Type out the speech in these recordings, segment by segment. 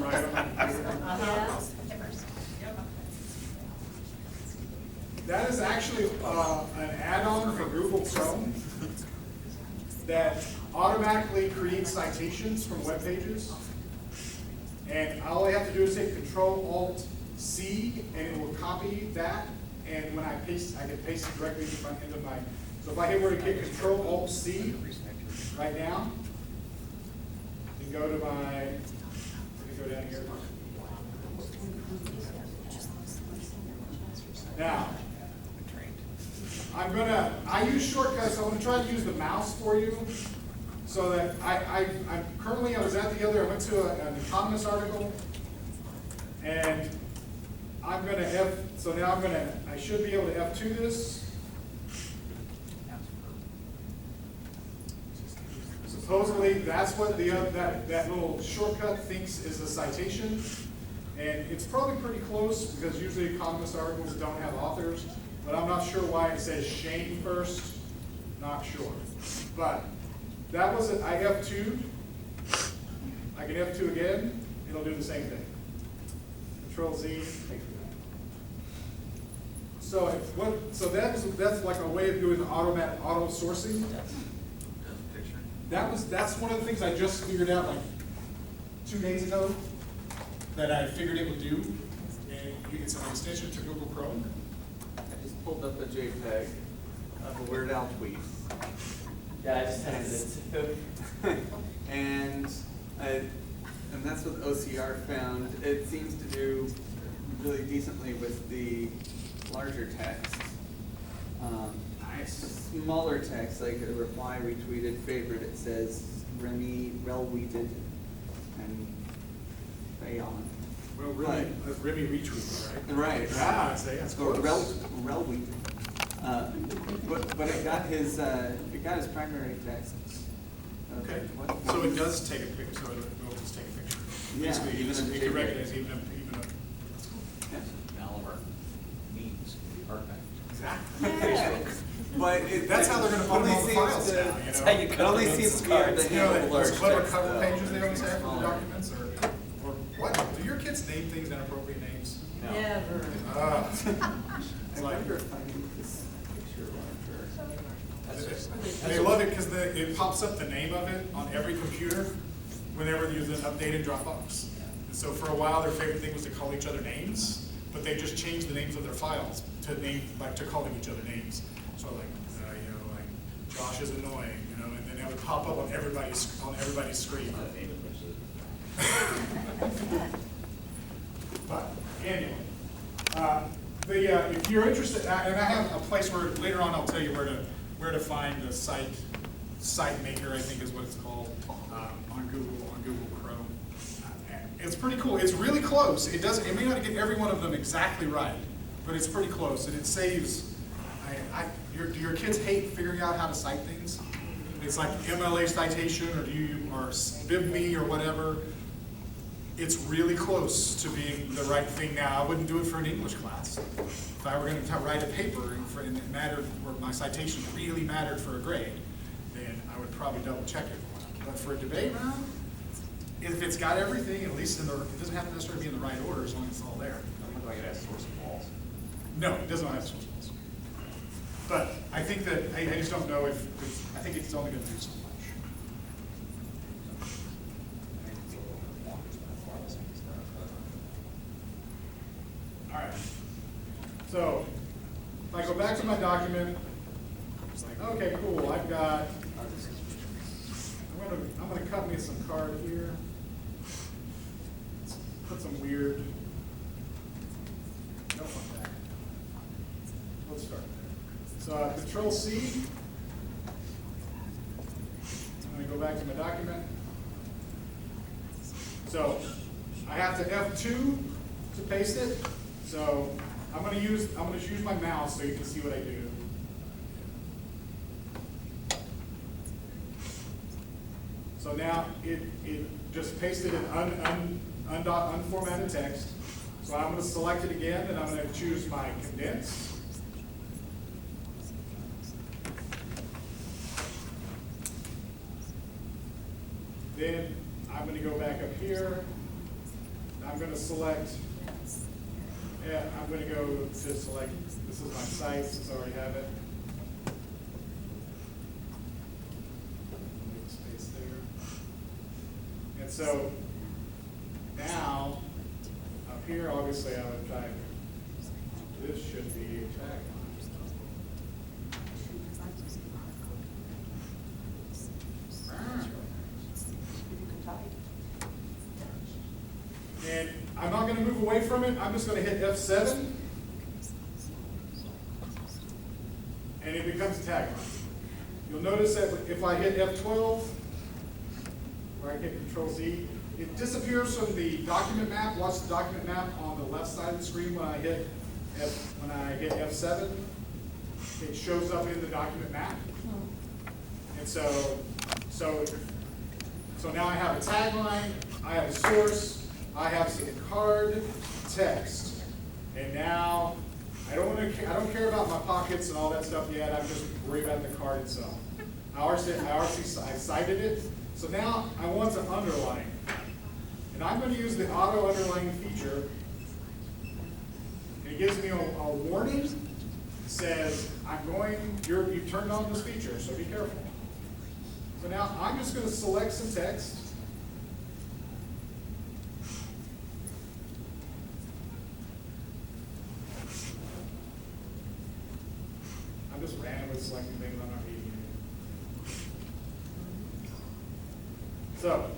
right on my computer. That is actually an add-on for Google Chrome that automatically creates citations from web pages. And all I have to do is hit Control-Alt-C, and it will copy that. And when I paste, I can paste it directly into my. So if I were to hit Control-Alt-C right now, and go to my. Let me go down here. Now, I use shortcuts, so I'm gonna try to use the mouse for you, so that I was at the other, I went to an Economist article, and I'm gonna so now I should be able to F2 this. Supposedly, that's what that little shortcut thinks is a citation, and it's probably pretty close, because usually Economist articles don't have authors. But I'm not sure why it says Shane first, not sure. But that was it, I F2'd. I can F2 again, it'll do the same thing. Control Z, so that's like a way of doing the auto sourcing. That's one of the things I just figured out like 2 days ago that I figured it would do. And it's an extension to Google Chrome. Pulled up a JPEG of a Weird Al tweet. Yeah, I just had it too. and that's what OCR found. It seems to do really decently with the larger text. Smaller text, like a reply, retweeted, favorite, it says Remy, Relweeted, and Rayon. Well, Remy retweeted, right? Right. Ah, that's close. Relweeted. But it got his primary text. Okay. So it does take a picture. So it will just take a picture. Yeah, Basically, you can recognize even a. Yeah. Now all of our memes can be archived. Exactly. But That's how they're going to put them on the files now. That's how you It only seems to be able to You know, handle large those clever text. cover pages they always have for the documents, or what? Do your kids name things inappropriate names? No. Never. It's I like, wonder if I need this picture larger. That's just, they love it because it pops up the name of it on every computer whenever there's an updated Dropbox. And so for a while, their favorite thing was to call each other names, but they just changed the names of their files to calling each other names. So like Josh is annoying, and then that would pop up on everybody's screen. But anyway, if you're interested, and I have a place where later on I'll tell you where to find the SiteMaker, I think is what it's called, on Google Chrome. It's pretty cool. It's really close. It may not get every one of them exactly right, but it's pretty close, and it saves. Do your kids hate figuring out how to cite things? It's like MLA citation, or BibMe or whatever. It's really close to being the right thing now. I wouldn't do it for an English class. If I were going to write a paper and it mattered, or my citation really mattered for a grade, then I would probably double check it. But for a debate round, if it's got everything, at least it doesn't have to necessarily be in the right order as long as it's all there. how do I get a source of walls? No, it doesn't have source codes. But I think that, I just don't know if, I think it's only going to do so much. All right. So if I go back to my document, it's like, okay, cool, I've got, I'm gonna cut me some card here. Let's put some weird, don't want that. Let's start there. So Control C. I'm gonna go back to my document. So I have to F2 to paste it. So I'm gonna use my mouse so you can see what I do. So now it just pasted in unformatted text. So I'm going to select it again, and I'm going to choose my condense. Then I'm going to go back up here, I'm gonna select, yeah, I'm gonna go to select, this is my site since I already have it. Leave a space there. And so now, up here, obviously I would type, this should be a tagline. And I'm not gonna move away from it, I'm just gonna hit F7. And it becomes a tagline. You'll notice that if I hit F12, or I hit Control Z, it disappears from the document map. Watch the document map on the left side of the screen when I hit F7. It shows up in the document map. And so now I have a tagline, I have a source, I have some card text, and now I don't care about my pockets and all that stuff yet. I'm just worried about the card itself. I cited it, so now I want to underline, and I'm going to use the auto underlining feature. And it gives me a warning. It says you've turned on this feature, so be careful. So now I'm just going to select some text. I'm just randomly selecting things I'm not reading. So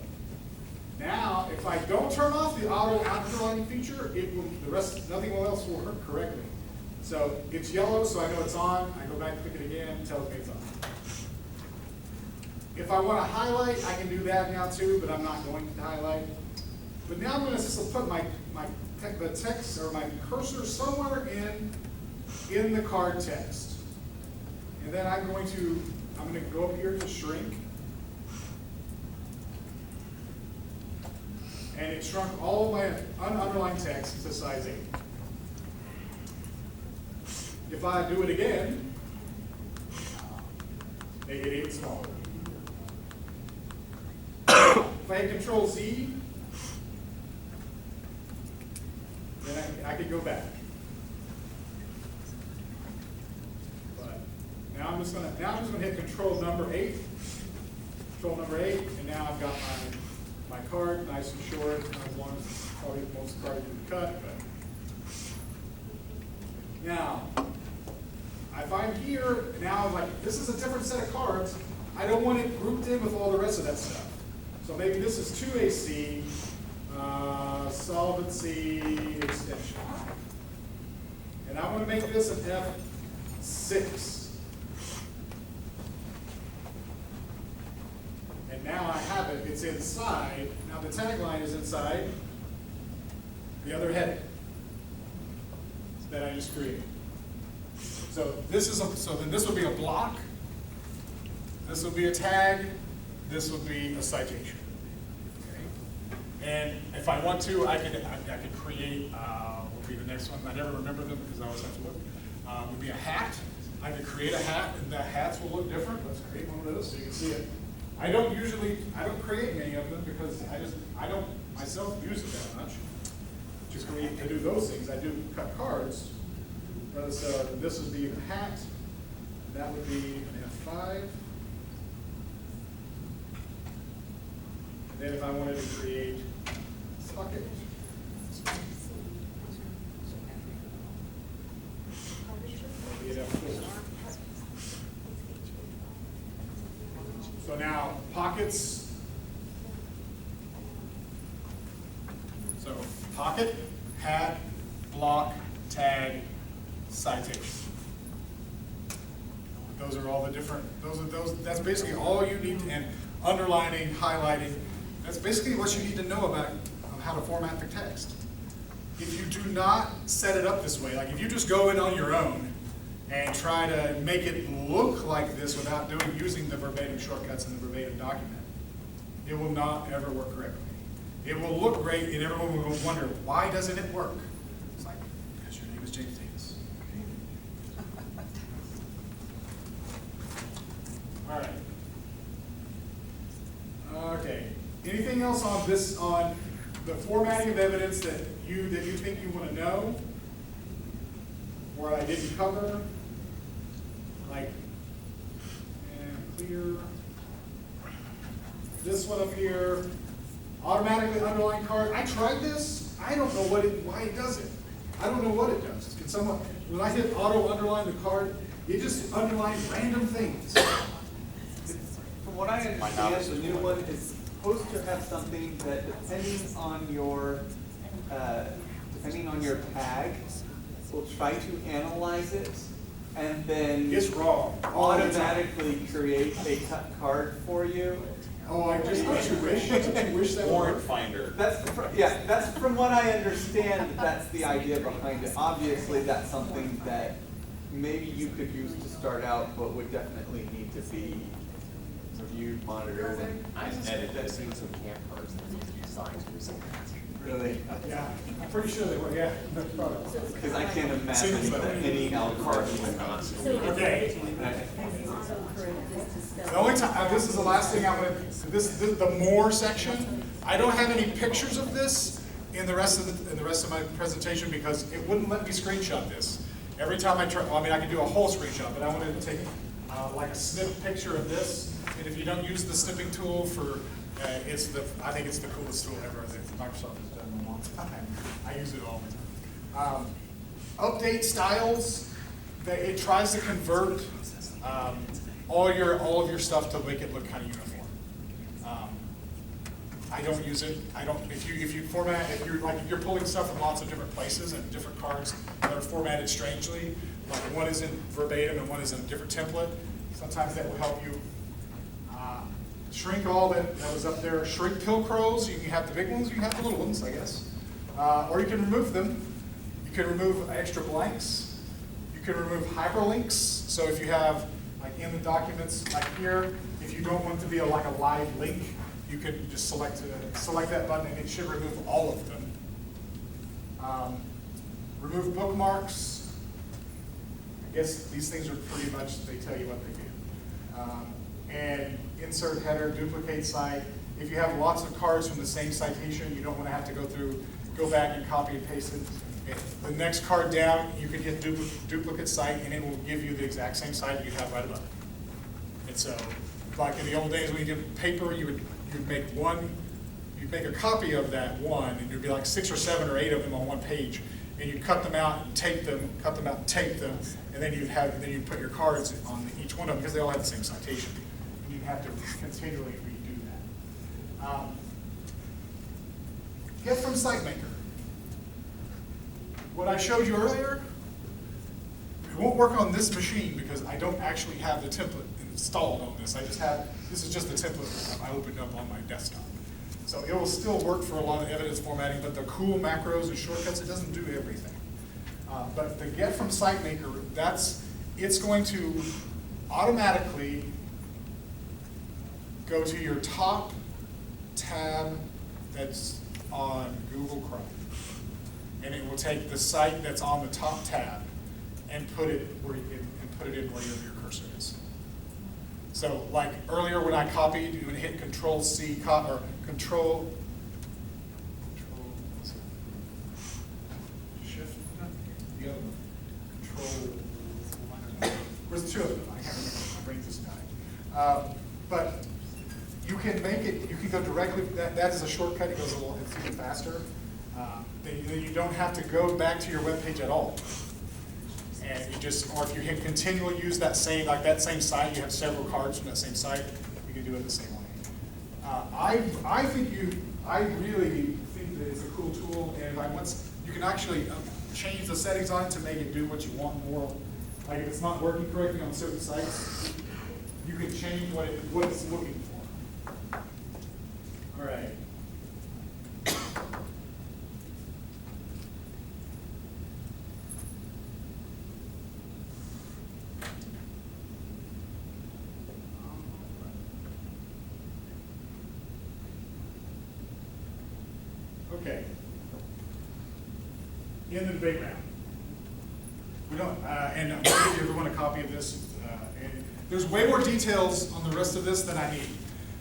now, if I don't turn off the auto underlining feature, nothing else will work correctly. So it's yellow, so I know it's on. I go back, click it again, it tells me it's on. If I want to highlight, I can do that now too, but I'm not going to highlight. But now I'm going to put the text or my cursor somewhere in the card text. And then I'm going to go up here to shrink. And it shrunk all of my underlined text to size 8. If I do it again, make it 8 smaller. If I hit Control Z, then I could go back. But now I'm just gonna hit Control number 8. Control number 8, and now I've got my card, nice and short, as long as it's probably the most card you can cut. But now, I find here, now I'm like, this is a different set of cards. I don't want it grouped in with all the rest of that stuff. So maybe this is 2AC, solvency extension. And I want to make this an F6. And now I have it, it's inside. Now the tagline is inside the other heading that I just created. So then this will be a block, this will be a tag, this will be a citation. Okay? And if I want to, I could create, what would be the next one? I never remember them because I always have to look. Would be a hat. I could create a hat, and the hats will look different. Let's create one of those so you can see it. I don't create many of them because I don't myself use it that much. Just to do those things. I do cut cards. So this would be a hat. That would be an F5. And then if I wanted to create a pocket, that would be an F4. So now pockets. So pocket, hat, block, tag, citation. Those are all the different, that's basically all you need, and underlining, highlighting, that's basically what you need to know about how to format the text. If you do not set it up this way, like if you just go in on your own and try to make it look like this without using the verbatim shortcuts in the verbatim document, it will not ever work correctly. It will look great and everyone will wonder, why doesn't it work? It's like, because your name is James Davis. All right. Okay. Anything else on this, on the formatting of evidence that you think you want to know, or I didn't cover, like, and clear. This one up here, automatically underline card. I tried this. I don't know why it does it. I don't know what it does. Can someone, when I hit auto underline the card, it just underlines random things. From what I understand, the new one is supposed to have something that, depending on your tag, will try to analyze it and then It's wrong. automatically create a cut card for you. Oh, I just don't you wish? Don't you wish that would Warrant work? finder. That's from what I understand. That's the idea behind it. Obviously, that's something that maybe you could use to start out, but would definitely need to be reviewed, monitored, and I just edited. have seen some camp cards that need to be signed recently. really. Yeah, I'm pretty sure they were, yeah. That's probably. Because I can't imagine Seems that like- any Card would not. Okay. The only time, this is the last thing I'm gonna, the more section, I don't have any pictures of this in the rest of my presentation because it wouldn't let me screenshot this. Every time I try, well, I mean, I could do a whole screenshot, but I wanted to take like a snip picture of this. And if you don't use the snipping tool for, I think it's the coolest tool ever that Microsoft has done in a long time. I use it all the time. Update styles, it tries to convert all of your stuff to make it look kind of uniform. I don't use it. I don't. If you format, if you're pulling stuff from lots of different places and different cards that are formatted strangely, like one isn't verbatim and one is in a different template, sometimes that will help you shrink all that was up there. Shrink Pilcrows. You can have the big ones. You can have the little ones, I guess. Or you can remove them. You can remove extra blanks. You can remove hyperlinks. So if you have, like in the documents, like here, if you don't want it to be like a live link, you can just select that button and it should remove all of them. Remove bookmarks. I guess these things are pretty much, they tell you what they do. And insert header, duplicate cite. If you have lots of cards from the same citation, you don't want to have to go back and copy and paste it. The next card down, you can hit duplicate cite and it will give you the exact same cite you have right above it. And so, like in the old days when you did paper, you'd make a copy of that one, and there'd be like 6 or 7 or 8 of them on one page, and you'd cut them out and tape them, and then you'd put your cards on each one of them because they all have the same citation. And you'd have to continually redo that. Get from SiteMaker. What I showed you earlier, it won't work on this machine because I don't actually have the template installed on this. This is just the template I opened up on my desktop. So it will still work for a lot of evidence formatting, but the cool macros and shortcuts, it doesn't do everything. But the get from SiteMaker, it's going to automatically go to your top tab that's on Google Chrome. And it will take the site that's on the top tab and put it in where your cursor is. So like earlier when I copied, you would hit Control-C, or Control Shift, the other one, Control, where's 2 of them? I can't remember, my brain's just dying. But you can make it, you can go directly, that is a shortcut, it's even faster. Then you don't have to go back to your web page at all. And or if you can continually use that same site, you have several cards from that same site, you can do it the same way. I really think that it's a cool tool, and you can actually change the settings on it to make it do what you want more. Like if it's not working correctly on certain sites, you can change what it's looking for. All right. Okay. In the debate round. We don't, and I'm going to give everyone a copy of this. And there's way more details on the rest of this than I need.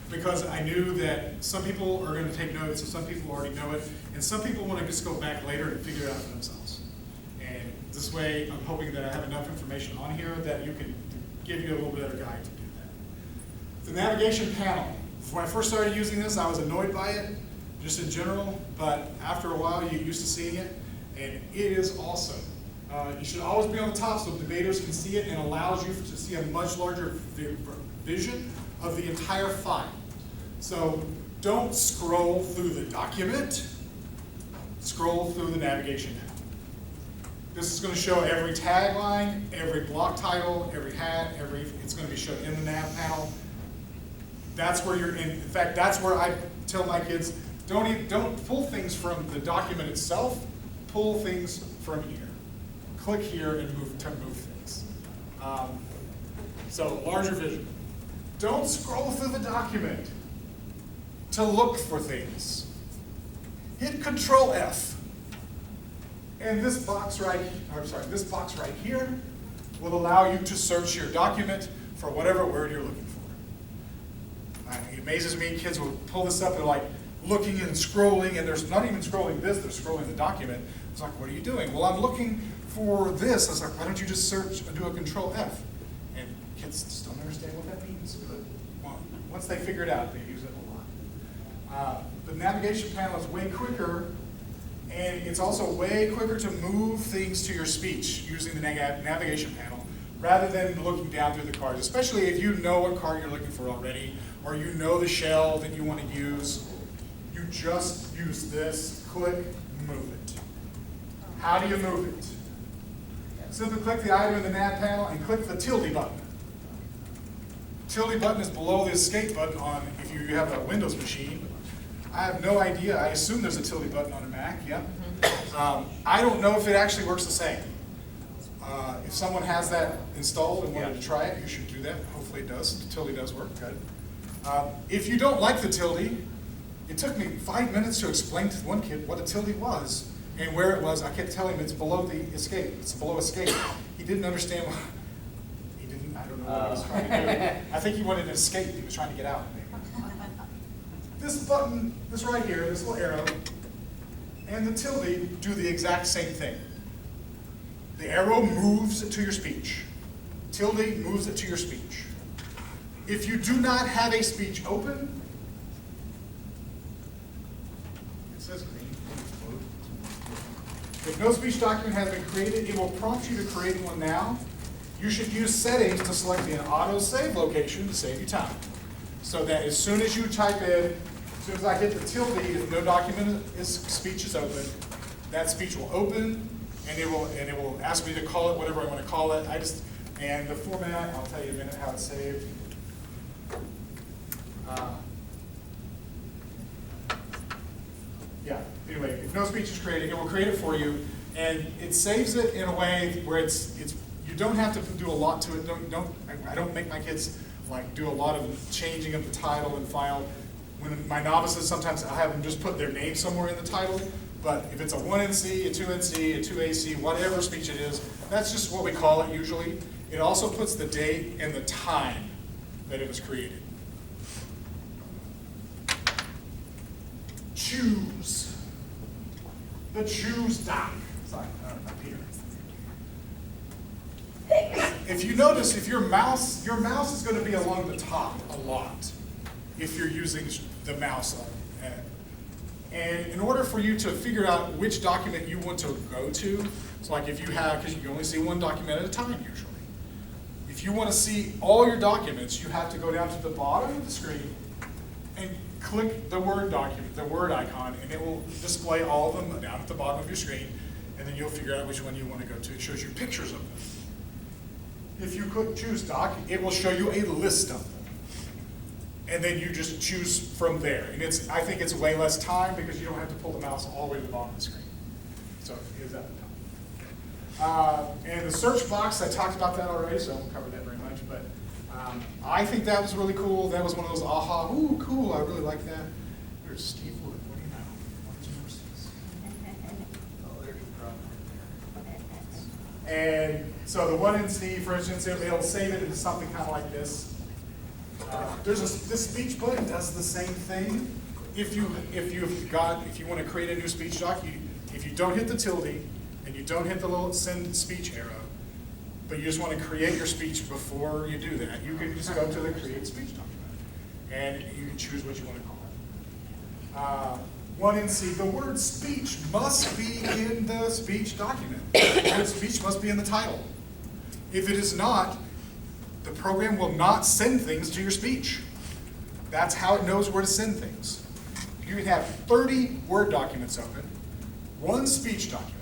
because I knew that some people are going to take notes, and some people already know it, and some people want to just go back later and figure it out for themselves. And this way, I'm hoping that I have enough information on here that you can give you a little better guide to do that. The navigation panel. When I first started using this, I was annoyed by it, just in general, but after a while, you get used to seeing it, and it is awesome. You should always be on the top so debaters can see it, and allows you to see a much larger vision of the entire file. So don't scroll through the document, scroll through the navigation panel. This is going to show every tagline, every block title, every hat, it's going to be shown in the nav panel. That's where you're in fact, that's where I tell my kids, don't pull things from the document itself, pull things from here. Click here and move things. So larger vision. Don't scroll through the document to look for things. Hit Control F. And this box right here will allow you to search your document for whatever word you're looking for. It amazes me, kids will pull this up, they're like looking and scrolling, and there's not even scrolling this, they're scrolling the document. It's like, what are you doing? Well, I'm looking for this. I was like, why don't you just search and do a Control F? And kids just don't understand what that means. But once they figure it out, they use it a lot. The navigation panel is way quicker, and it's also way quicker to move things to your speech using the navigation panel rather than looking down through the cards, especially if you know what card you're looking for already, or you know the shell that you want to use. You just use this, click, move it. How do you move it? Simply click the item in the nav panel and click the tilde button. Tilde button is below the escape button on if you have a Windows machine. I have no idea. I assume there's a tilde button on a Mac, yeah. I don't know if it actually works the same. If someone has that installed and wanted to try it, you should do that. Hopefully it does. The tilde does work, good. If you don't like the tilde, it took me 5 minutes to explain to one kid what a tilde was and where it was. I kept telling him it's below the escape. It's below escape. He didn't understand why. He didn't, I don't know what he was trying to do. I think he wanted to escape. He was trying to get out. This button, this right here, this little arrow, and the tilde do the exact same thing. The arrow moves it to your speech. Tilde moves it to your speech. If you do not have a speech open, it says green. If no speech document has been created, it will prompt you to create one now. You should use settings to select the auto save location to save you time. So that as soon as you type in, as soon as I hit the tilde, if no document speech is open, that speech will open, and it will ask me to call it whatever I want to call it. And the format, I'll tell you in a minute how it's saved. Yeah. Anyway, if no speech is created, it will create it for you, and it saves it in a way where you don't have to do a lot to it. I don't make my kids like do a lot of changing of the title and file. When my novices, sometimes I'll have them just put their name somewhere in the title. But if it's a 1NC, a 2NC, a 2AC, whatever speech it is, that's just what we call it usually. It also puts the date and the time that it was created. Choose. The choose doc. Sorry, up here. If you notice, if your mouse is going to be along the top a lot if you're using the mouse on it. And in order for you to figure out which document you want to go to, so like if you have, because you can only see one document at a time usually. If you want to see all your documents, you have to go down to the bottom of the screen and click the Word document, the Word icon, and it will display all of them down at the bottom of your screen, and then you'll figure out which one you want to go to. It shows you pictures of them. If you click Choose Doc, it will show you a list of them. And then you just choose from there. And I think it's way less time because you don't have to pull the mouse all the way to the bottom of the screen. So it is at the top. And the search box, I talked about that already, so I won't cover that very much. But I think that was really cool. That was one of those aha, ooh, cool, I really like that. There's Steve Wood, what do you know? What is yours? Oh, there's your problem. And so the 1NC, for instance, it'll save it into something kind of like this. This speech button does the same thing. If you want to create a new speech doc, if you don't hit the tilde and you don't hit the little send speech arrow, but you just want to create your speech before you do that, you can just go to the create speech document and you can choose what you want to call it. 1NC, the word speech must be in the speech document. The word speech must be in the title. If it is not, the program will not send things to your speech. That's how it knows where to send things. You can have 30 Word documents open, one speech document,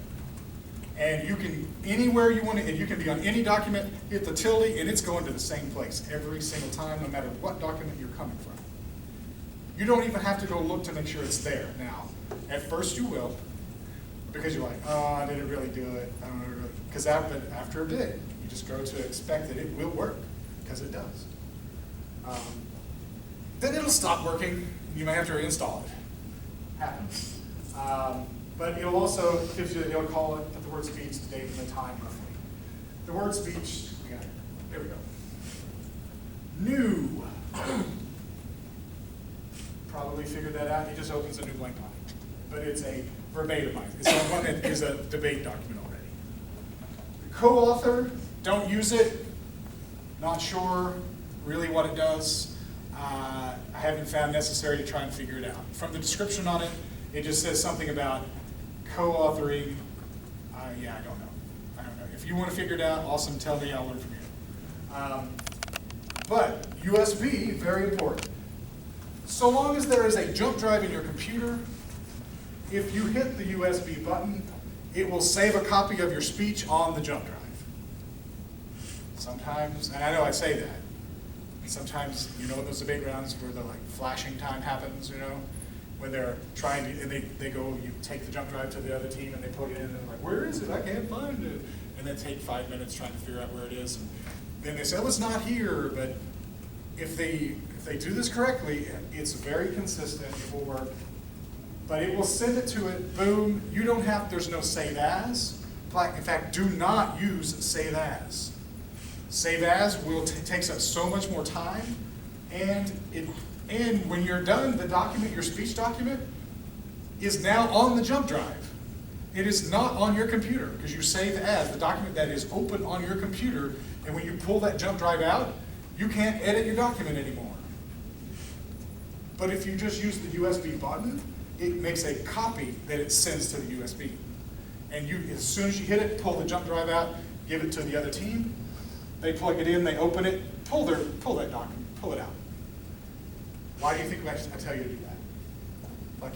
and you can, anywhere you want to, and you can be on any document, hit the tilde, and it's going to the same place every single time, no matter what document you're coming from. You don't even have to go look to make sure it's there. Now, at first you will, because you're like, oh, I didn't really do it. I don't know really. Because after a bit, you just grow to expect that it will work, because it does. Then it'll stop working. You may have to reinstall it. Happens. But it'll also it'll call it the word speech, the date, and the time roughly. The word speech, we got it. There we go. New. Probably figured that out. It just opens a new blank document. But it's a verbatim. It's one that is a debate document already. Co-author, don't use it. Not sure really what it does. I haven't found necessary to try and figure it out. From the description on it, it just says something about co-authoring. Yeah, I don't know. If you want to figure it out, awesome, tell me, I'll learn from you. But USB, very important. So long as there is a jump drive in your computer, if you hit the USB button, it will save a copy of your speech on the jump drive. Sometimes, and I know I say that, sometimes, you know, in those debate rounds where the like flashing time happens, you know, when they're trying to, and they go, you take the jump drive to the other team and they put it in and they're like, where is it? I can't find it. And then take 5 minutes trying to figure out where it is. And then they say, oh, it's not here. But if they do this correctly, it's very consistent, it will work. But it will send it to it, boom, you don't have, there's no save as. In fact, do not use save as. Save as takes up so much more time, and when you're done, the document, your speech document, is now on the jump drive. It is not on your computer, because you save as, the document that is open on your computer, and when you pull that jump drive out, you can't edit your document anymore. But if you just use the USB button, it makes a copy that it sends to the USB. And you, as soon as you hit it, pull the jump drive out, give it to the other team, they plug it in, they open it, pull that document, pull it out. Why do you think I tell you to do that? Like,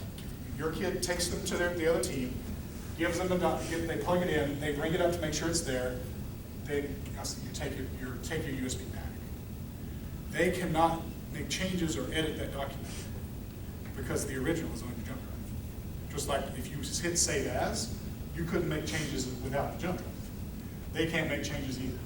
your kid takes them to the other team, gives them the document, they plug it in, they bring it up to make sure it's there, then you take your USB back. They cannot make changes or edit that document because the original is on your jump drive. Just like if you just hit save as, you couldn't make changes without the jump drive. They can't make changes either.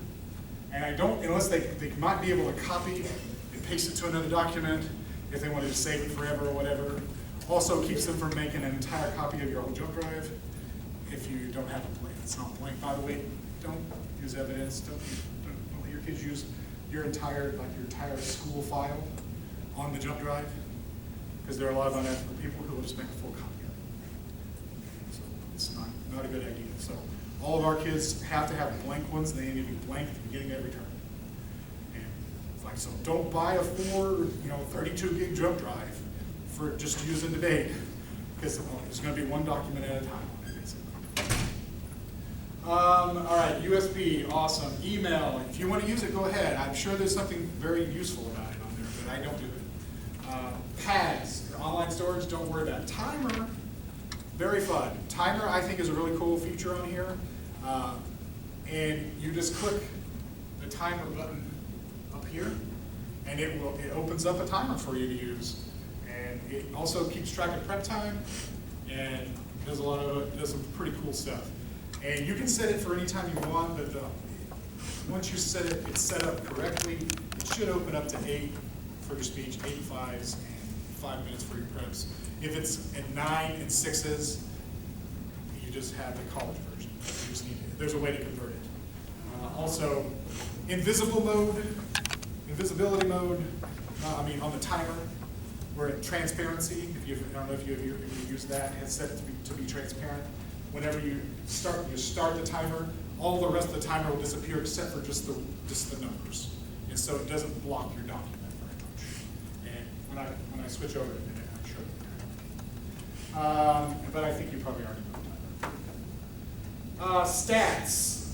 And unless they might be able to copy and paste it to another document if they wanted to save it forever or whatever. Also keeps them from making an entire copy of your old jump drive if you don't have a blank. It's not blank, by the way. Don't use evidence. Don't let your kids use your entire school file on the jump drive, because there are a lot of unethical people who will just make a full copy of it. So it's not a good idea. So all of our kids have to have blank ones. They need to be blank at the beginning of every term. And it's like, so don't buy a 32 gig jump drive for just to use in debate, because there's going to be one document at a time on it, basically. All right, USB, awesome. Email, if you want to use it, go ahead. I'm sure there's something very useful about it on there, but I don't do it. Pads, your online storage, don't worry about it. Timer, very fun. Timer, I think, is a really cool feature on here. And you just click the timer button up here, and it opens up a timer for you to use. And it also keeps track of prep time, and does some pretty cool stuff. And you can set it for any time you want, but once you set it, it's set up correctly, it should open up to 8 for your speech, 8 5s, and 5 minutes for your preps. If it's at 9 and 6s, you just have the college version. You just need there's a way to convert it. Also, invisibility mode, on the timer, where transparency, I don't know if you use that, it's set to be transparent. Whenever you start the timer, all the rest of the timer will disappear except for just the numbers. And so it doesn't block your document very much. And when I switch over in a minute, I'll show you that. But I think you probably already know timer. Stats.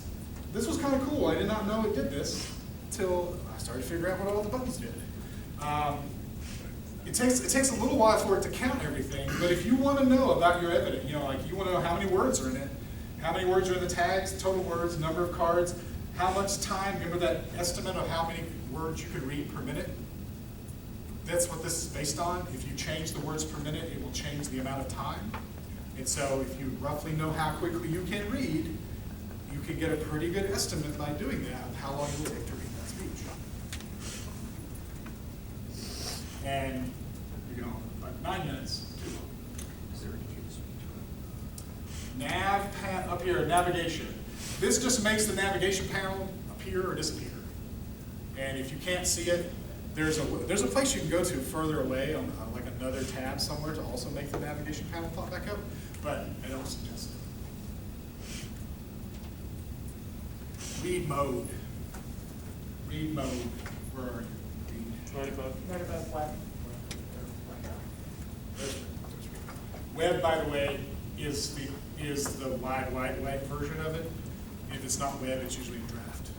This was kind of cool. I did not know it did this until I started to figure out what all the buttons did. It takes a little while for it to count everything, but if you want to know about your evidence, you want to know how many words are in it, how many words are in the tags, total words, number of cards, how much time, remember that estimate of how many words you could read per minute? That's what this is based on. If you change the words per minute, it will change the amount of time. And so if you roughly know how quickly you can read, you can get a pretty good estimate by doing that of how long it will take to read that speech. And you know, like 9 minutes, too long. Is there any use Up here, navigation. This just makes the navigation panel appear or disappear. And if you can't see it, there's a place you can go to further away on like another tab somewhere to also make the navigation panel pop back up, but I don't suggest it. Read mode. Read mode. Where are you? Right above web. Web, by the way, is the wide web version of it. If it's not web, it's usually in draft.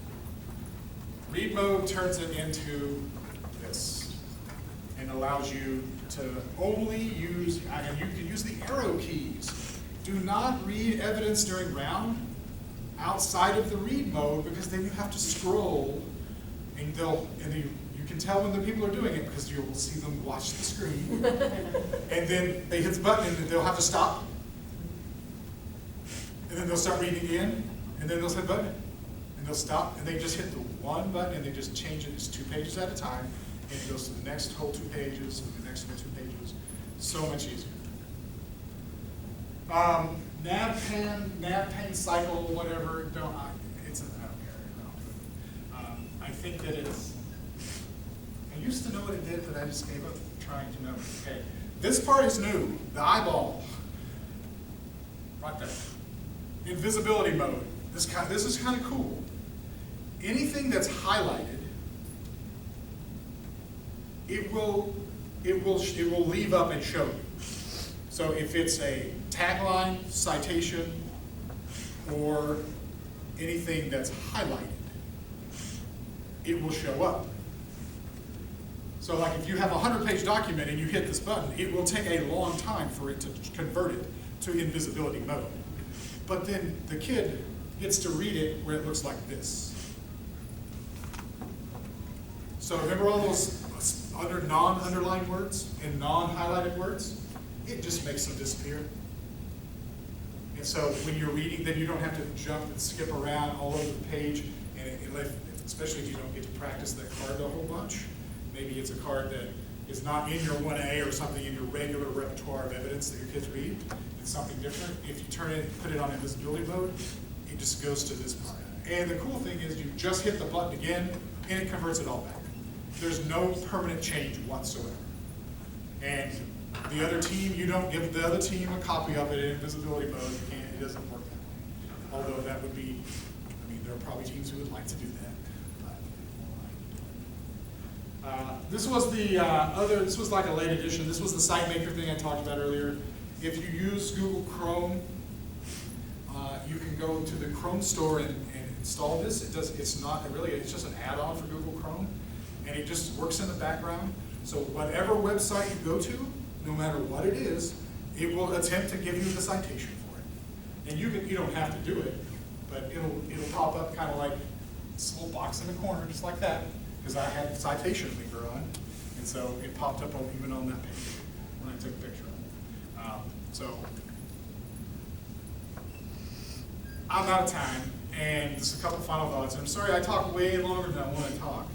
Read mode turns it into this and allows you to only use, and you can use the arrow keys. Do not read evidence during round outside of the read mode, because then you have to scroll, and you can tell when the people are doing it because you will see them watch the screen, and then they hit the button and they'll have to stop, and then they'll start reading again, and then they'll hit the button, and they'll stop, and they just hit the one button and they just change it. It's 2 pages at a time, and it goes to the next whole 2 pages, and the next whole 2 pages. So much easier. Nav pane cycle, whatever. I don't care. I think that it's. I used to know what it did, but I just gave up trying to know. Okay, this part is new. The eyeball, right there. Invisibility mode. This is kind of cool. Anything that's highlighted, it will leave up and show you. So if it's a tagline, citation, or anything that's highlighted, it will show up. So like if you have a 100-page document and you hit this button, it will take a long time for it to convert it to invisibility mode. But then the kid gets to read it where it looks like this. So remember all those non-underlined words and non-highlighted words? It just makes them disappear. And so when you're reading, then you don't have to jump and skip around all over the page, and especially if you don't get to practice that card a whole bunch. Maybe it's a card that is not in your 1A or something in your regular repertoire of evidence that your kids read. It's something different. If you put it on invisibility mode, it just goes to this part. And the cool thing is you just hit the button again, and it converts it all back. There's no permanent change whatsoever. And the other team, you don't give the other team a copy of it in invisibility mode. It doesn't work that way. Although that would be, there are probably teams who would like to do that. This was this was like a late edition. This was the SiteMaker thing I talked about earlier. If you use Google Chrome, you can go to the Chrome store and install this. It's just an add-on for Google Chrome, and it just works in the background. So whatever website you go to, no matter what it is, it will attempt to give you the citation for it. And you don't have to do it, but it'll pop up kind of like this little box in the corner, just like that, because I had the citation maker on, and so it popped up even on that page when I took a picture of it. So I'm out of time, and just a couple final thoughts. I'm sorry I talk way longer than I want to talk,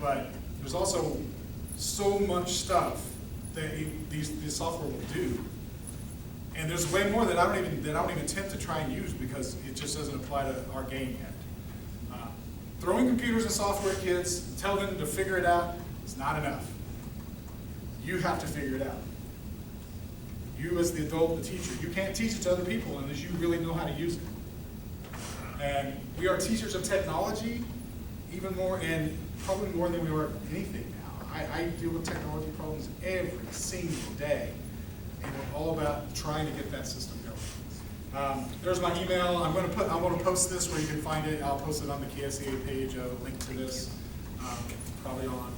but there's also so much stuff that these software will do, and there's way more that I don't even attempt to try and use because it just doesn't apply to our game yet. Throwing computers and software at kids, tell them to figure it out, is not enough. You have to figure it out. You as the adult, the teacher, you can't teach it to other people unless you really know how to use it. And we are teachers of technology, even more, and probably more than we are anything now. I deal with technology problems every single day, and we're all about trying to get that system going. There's my email. I'm going to post this where you can find it. I'll post it on the KSEA page, a link to this, probably on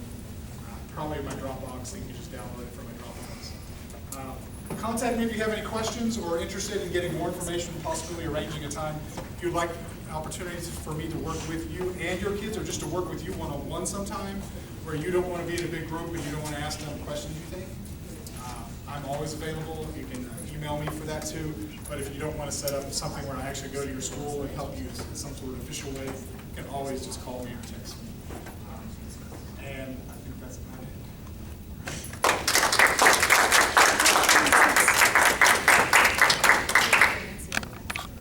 my Dropbox. So you can just download it from my Dropbox. Contact me if you have any questions or interested in getting more information, possibly arranging a time. If you'd like opportunities for me to work with you and your kids, or just to work with you one-on-one sometime, where you don't want to be in a big group and you don't want to ask them questions you think, I'm always available. You can email me for that too. But if you don't want to set up something where I actually go to your school and help you in some sort of official way, you can always just call me or text me. And